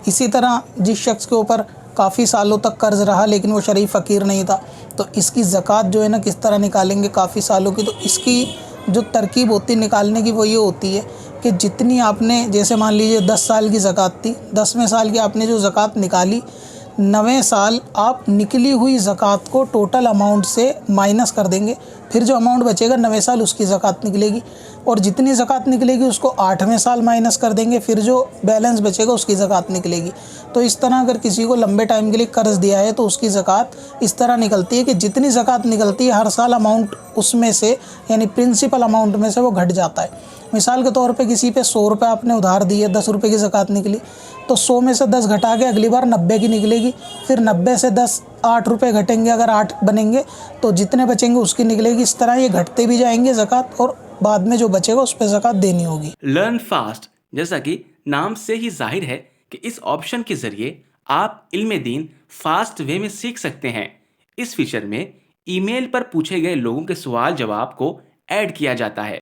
इसी तरह जिस शख्स के ऊपर काफ़ी सालों तक कर्ज़ रहा लेकिन वो शरीफ फ़कीर नहीं था, तो इसकी ज़कात जो है ना किस तरह निकालेंगे काफ़ी सालों की, तो इसकी जो तरकीब होती है निकालने की वो ये होती है कि जितनी आपने, जैसे मान लीजिए 10 साल की ज़कात थी, 10वें साल की आपने जो ज़कात निकाली, 9वें साल आप निकली हुई ज़कात को टोटल अमाउंट से माइनस कर देंगे, फिर जो अमाउंट बचेगा 9वें साल उसकी ज़कात निकलेगी, और जितनी ज़कात निकलेगी उसको 8वें साल माइनस कर देंगे, फिर जो बैलेंस बचेगा उसकी ज़कात निकलेगी। तो इस तरह अगर किसी को लंबे टाइम के लिए कर्ज़ दिया है तो उसकी ज़कात इस तरह निकलती है कि जितनी ज़कात निकलती है हर साल अमाउंट उसमें से, यानी प्रिंसिपल अमाउंट में से वो घट जाता है। मिसाल के तौर पे किसी पे 100 रुपये आपने उधार दिए, 10 रुपये की ज़कात निकली, तो 100 में से 10 घटा के अगली बार 90 की निकलेगी, फिर 90 से 10 8 रुपये घटेंगे, अगर 8 बनेंगे तो जितने बचेंगे उसकी निकलेगी। इस तरह ये घटते भी जाएंगे ज़कात, और बाद में जो बचेगा उस पर ज़कात देनी होगी। लर्न फास्ट, जैसा कि नाम से ही जाहिर है कि इस ऑप्शन के जरिए आप इल्म दीन फास्ट वे में सीख सकते हैं। इस फीचर में ईमेल पर पूछे गए लोगों के सवाल जवाब को ऐड किया जाता है।